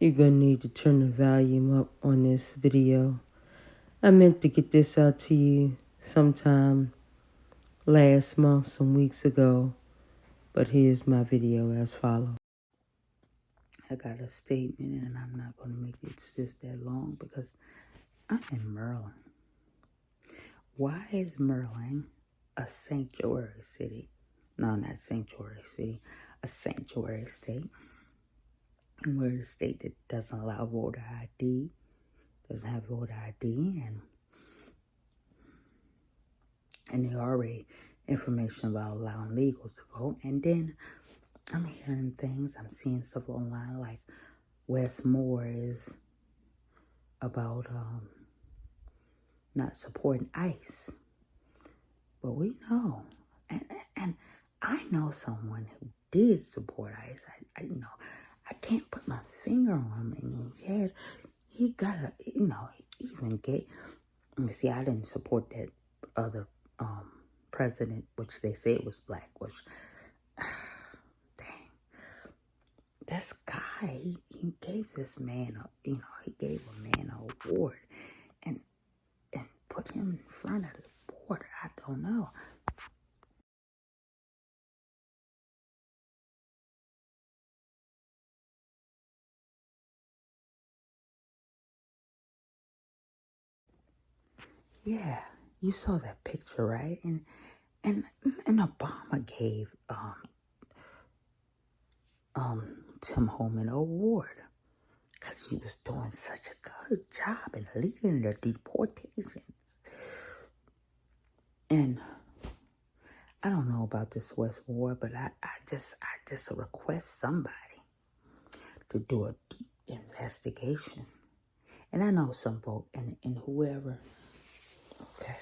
You're gonna need to turn the volume up on this video. I meant to get this out to you sometime last month, some weeks ago, but here's my video as follows. I got a statement, and I'm not gonna make it just that long because I'm in Maryland. Why is Maryland a sanctuary city? No, not sanctuary city, a sanctuary state. We're a state that doesn't allow voter ID, doesn't have voter ID, and there already information about allowing legals to vote. And then I'm hearing things, I'm seeing stuff online like Westmore is about not supporting ICE. But we know, and I know someone who did support ICE. I can't put my finger on him. And he got a, he even gave, let me see, I didn't support that other president, which they say was black, which, dang, this guy, he gave this man, he gave a man an award and put him in front of the board. I don't know. Yeah, you saw that picture, right? And Obama gave Tim Holman an award because he was doing such a good job in leading the deportations. And I don't know about this West War, but I just request somebody to do a deep investigation. And I know some folk and whoever, okay,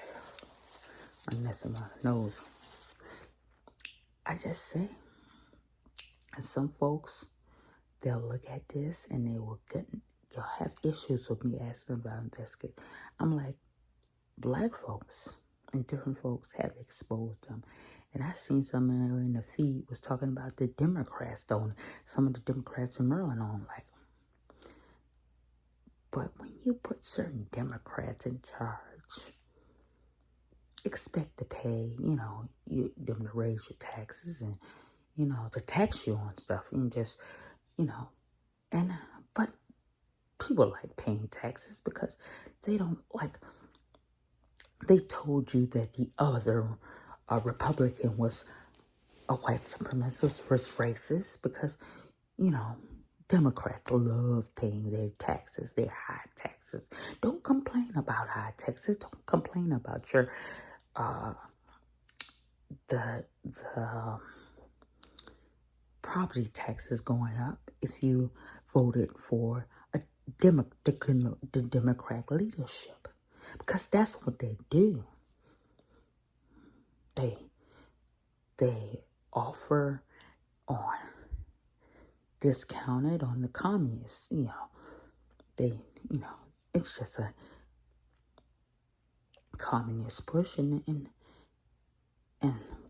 I'm messing my nose. I just say, and some folks, they'll look at this and they'll have issues with me asking about investigate. I'm like, black folks and different folks have exposed them. And I seen something in the feed was talking about the Democrats, though. Some of the Democrats in Maryland on like. But when you put certain Democrats in charge, expect to pay, them to raise your taxes and, to tax you on stuff. And just, but people like paying taxes because they don't like, they told you that the other Republican was a white supremacist, was racist because, Democrats love paying their taxes, their high taxes. Don't complain about high taxes. Don't complain about your, the property taxes going up if you voted for the Democrat leadership. Because that's what they do. They offer on discounted on the communists. It's just a communist push, and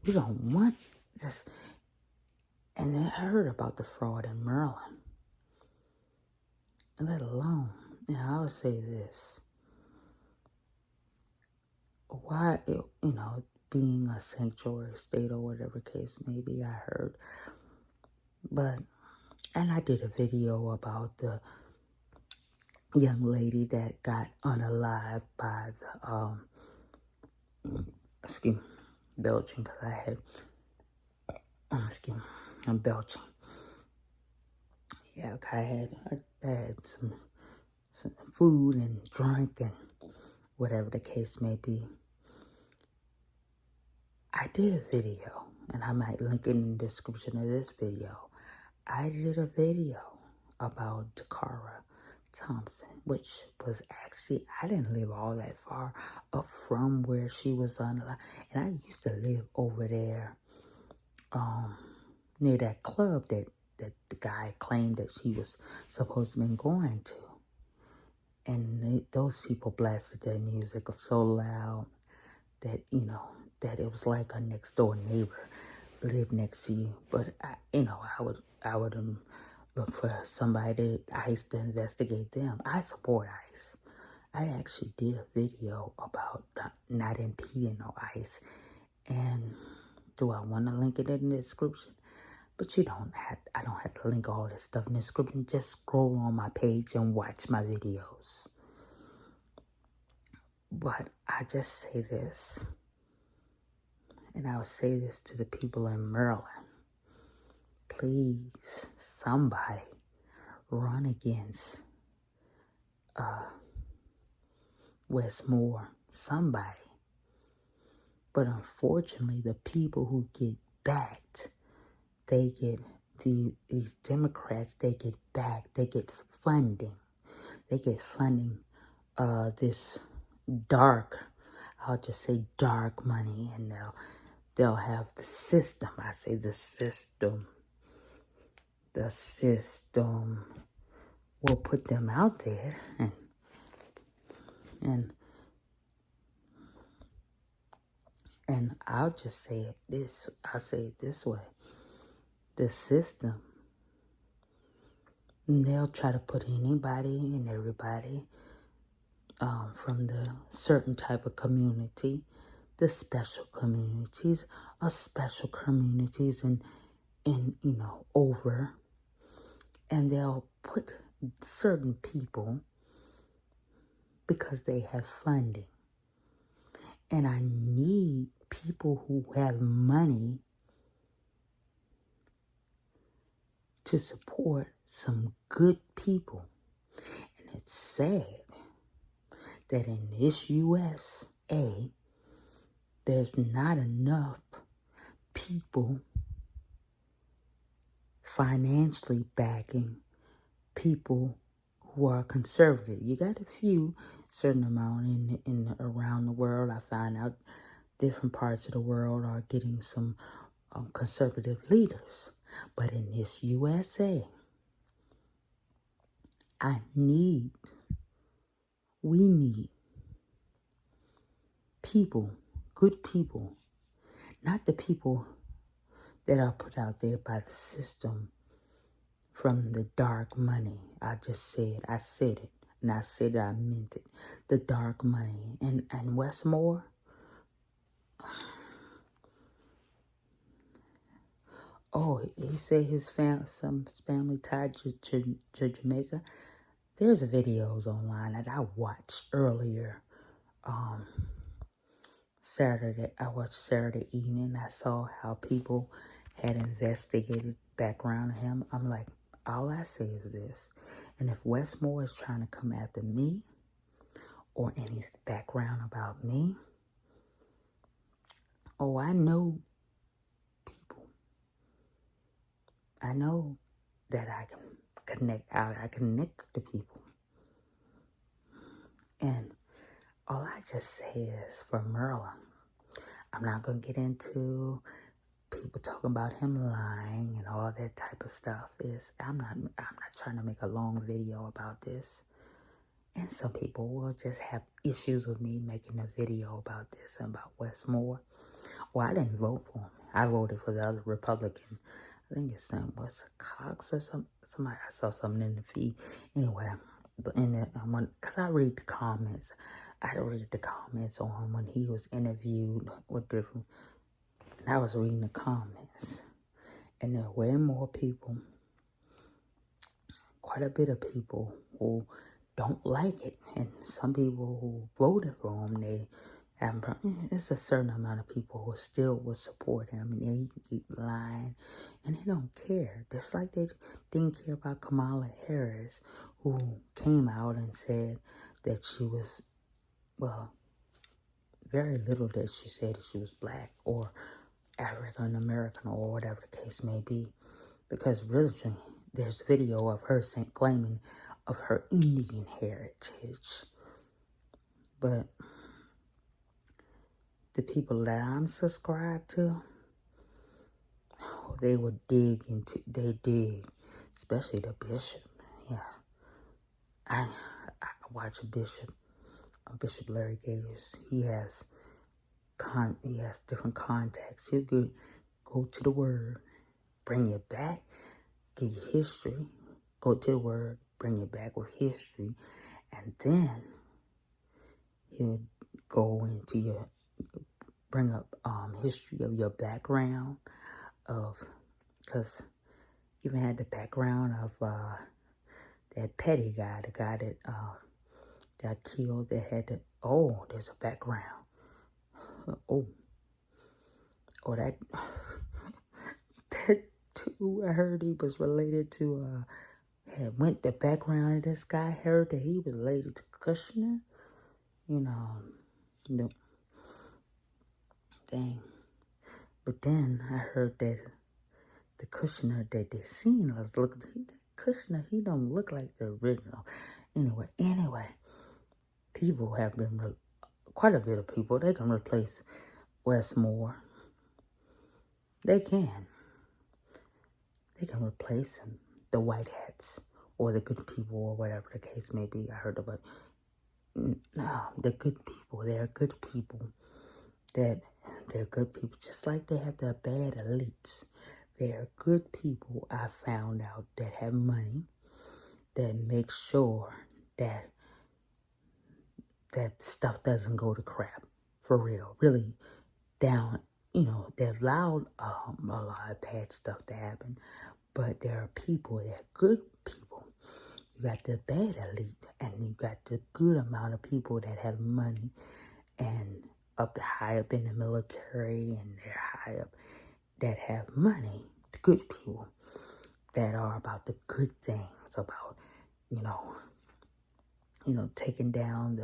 we don't want this. And I heard about the fraud in Maryland. Let alone, I would say this. Why, being a sanctuary state or whatever case may be, I heard. And I did a video about the young lady that got unalived by the, belching, because I had, I'm belching. Yeah, I had some food and drink and whatever the case may be. I did a video, and I might link it in the description of this video. I did a video about Dakara Thompson, which was actually, I didn't live all that far up from where she was unalived. And I used to live over there near that club that the guy claimed that she was supposed to be going to. And those people blasted their music so loud that, that it was like a next door neighbor lived next to you. But I would look for somebody, ICE, to investigate them. I support ICE. I actually did a video about not impeding no ICE. And do I want to link it in the description? But you don't have, I don't have to link all this stuff in the description. Just scroll on my page and watch my videos. But I just say this, and I'll say this to the people in Maryland. Please, somebody run against Westmore. Somebody. But unfortunately, the people who get backed, they get these Democrats, they get backed. They get funding. They get funding this dark, I'll just say dark money, and they'll have the system. I say the system. The system will put them out there, and I'll just say it this. I'll say it this way: the system. They'll try to put anybody and everybody from the certain type of community, the special communities, special communities, and over, and they'll put certain people because they have funding. And I need people who have money to support some good people. And it's sad that in this USA, there's not enough people financially backing people who are conservative. You got a few, certain amount in around the world. I find out different parts of the world are getting some conservative leaders. But in this USA, we need people, good people, not the people that are put out there by the system from the dark money. I said it, and I said it, I meant it. The dark money. And Westmore, oh, he said some family tied to Jamaica. There's videos online that I watched earlier. I watched Saturday evening. I saw how people had investigated background of him. I'm like, all I say is this. And if Westmore is trying to come after me or any background about me, I know people. I know that I can connect out. I connect to people. And all I just say is for Merlin, I'm not going to get into people talking about him lying and all that type of stuff. I'm not trying to make a long video about this. And some people will just have issues with me making a video about this and about Westmore. Well, I didn't vote for him. I voted for the other Republican. I think his name was Cox or somebody. I saw something in the feed. Anyway, because I read the comments. I read the comments on when he was interviewed with different. And I was reading the comments. And there were way more people, quite a bit of people who don't like it. And some people who voted for him, it's a certain amount of people who still would support him. And he can keep lying. And they don't care. Just like they didn't care about Kamala Harris, who came out and said that she was, very little that she said that she was black or African American or whatever the case may be. Because really, there's video of her claiming of her Indian heritage. But the people that I'm subscribed to, they dig, especially the bishop. Yeah. I watch Bishop Larry Davis. He has different contacts. He'll go to the word, bring it back, give you history, go to the word, bring it back with history, and then he'll go into your, bring up history of your background of, because even had the background of that petty guy, the guy that got killed, that had the, oh, there's a background. Oh, that, that too, I heard he was related to, had went the background of this guy, heard that he was related to Kushner, no, dang. But then I heard that the Kushner that they seen was Kushner, he don't look like the original. Anyway, people have been, quite a bit of people, they can replace Westmore. They can replace the white hats or the good people or whatever the case may be. I heard about, no, the good people. They're good people. They're good people, just like they have the bad elites. They're good people, I found out, that have money, that make sure that stuff doesn't go to crap, for real, really down. They've allowed a lot of bad stuff to happen, but there are people, they're good people. You got the bad elite, and you got the good amount of people that have money, and high up in the military, and they're high up, that have money, the good people that are about the good things, about, taking down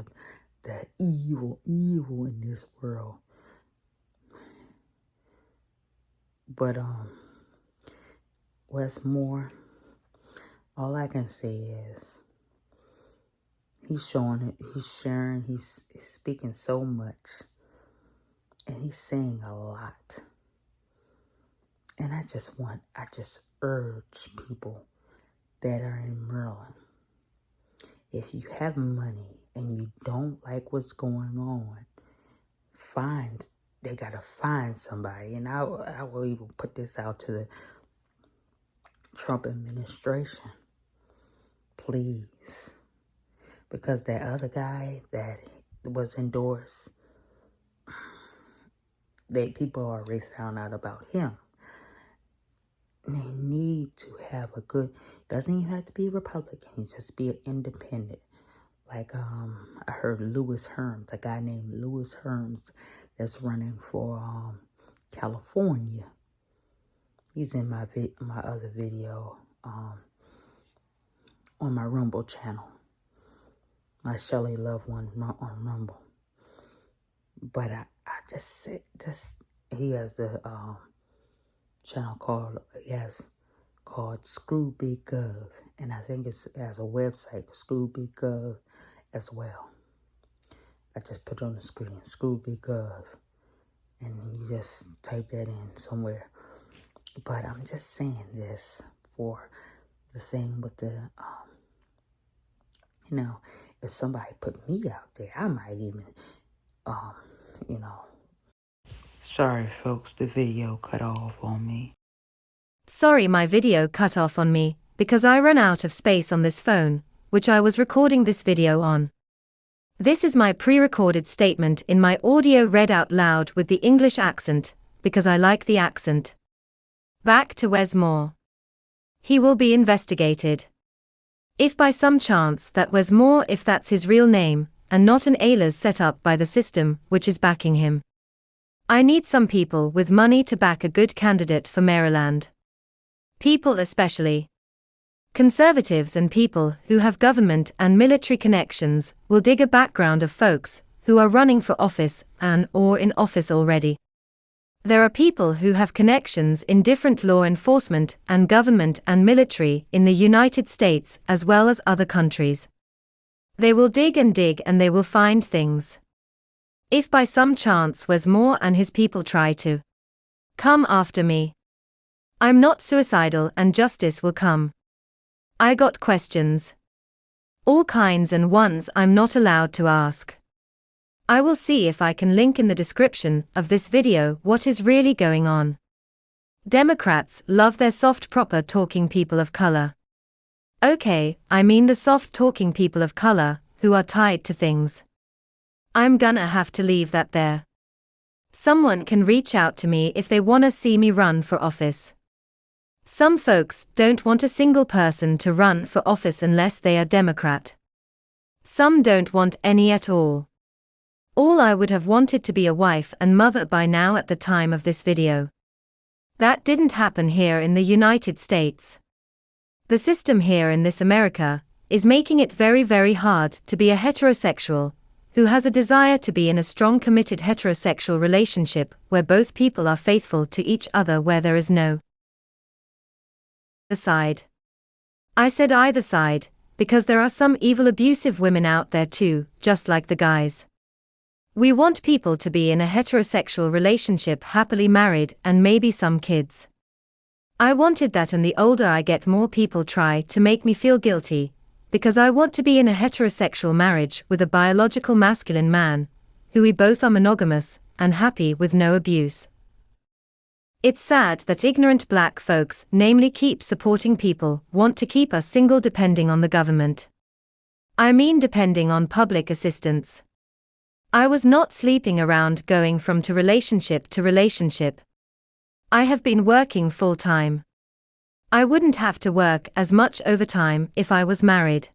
the evil in this world. But Westmore, all I can say is he's showing it, he's sharing, he's speaking so much, and he's saying a lot. And I just urge people that are in Maryland, if you have money and you don't like what's going on, they gotta find somebody. And I will even put this out to the Trump administration, please, because that other guy that was endorsed, people already found out about him. They need to have a good, doesn't even have to be Republican, you just be an independent. Like I heard Lewis Herms, a guy named Lewis Herms that's running for California. He's in my other video on my Rumble channel, my Shelley Love one on Rumble. But I just said this. He has a channel called Screw Big Gov, and I think it has a website, Screw Big Gov, as well. I just put it on the screen, Screw Big Gov, and you just type that in somewhere. But I'm just saying this for the thing with the, if somebody put me out there, I might even, Sorry, folks, the video cut off on me. Sorry, my video cut off on me, because I ran out of space on this phone, which I was recording this video on. This is my pre-recorded statement in my audio read out loud with the English accent, because I like the accent. Back to Westmore. He will be investigated. If by some chance that Westmore, if that's his real name, and not an alias set up by the system which is backing him. I need some people with money to back a good candidate for Maryland. People especially conservatives and people who have government and military connections will dig a background of folks who are running for office or in office already. There are people who have connections in different law enforcement and government and military in the United States as well as other countries. They will dig and they will find things. If by some chance Westmore and his people try to come after me, I'm not suicidal and justice will come. I got questions. All kinds and ones I'm not allowed to ask. I will see if I can link in the description of this video what is really going on. Democrats love their soft proper talking people of color. Okay, I mean the soft-talking people of color, who are tied to things. I'm gonna have to leave that there. Someone can reach out to me if they wanna see me run for office. Some folks don't want a single person to run for office unless they are Democrat. Some don't want any at all. All I would have wanted to be a wife and mother by now at the time of this video. That didn't happen here in the United States. The system here in this America is making it very, very hard to be a heterosexual who has a desire to be in a strong committed heterosexual relationship where both people are faithful to each other, where there is no side. I said either side, because there are some evil abusive women out there too, just like the guys. We want people to be in a heterosexual relationship, happily married, and maybe some kids. I wanted that, and the older I get, more people try to make me feel guilty, because I want to be in a heterosexual marriage with a biological masculine man, who we both are monogamous and happy with no abuse. It's sad that ignorant black folks, namely, keep supporting people want to keep us single, depending on the government. I mean depending on public assistance. I was not sleeping around going from relationship to relationship. I have been working full-time. I wouldn't have to work as much overtime if I was married.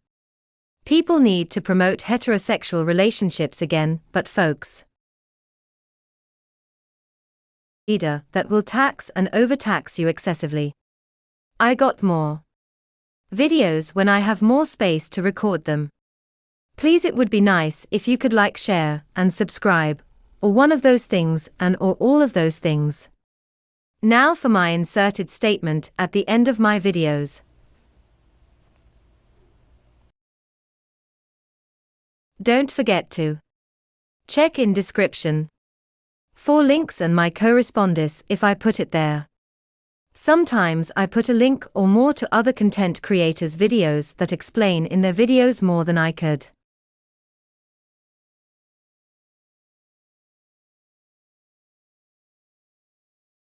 People need to promote heterosexual relationships again, but folks leader that will tax and overtax you excessively. I got more videos when I have more space to record them. Please, it would be nice if you could like, share, and subscribe, or one of those things or all of those things. Now for my inserted statement at the end of my videos. Don't forget to check in description for links and my correspondence if I put it there. Sometimes I put a link or more to other content creators' videos that explain in their videos more than I could.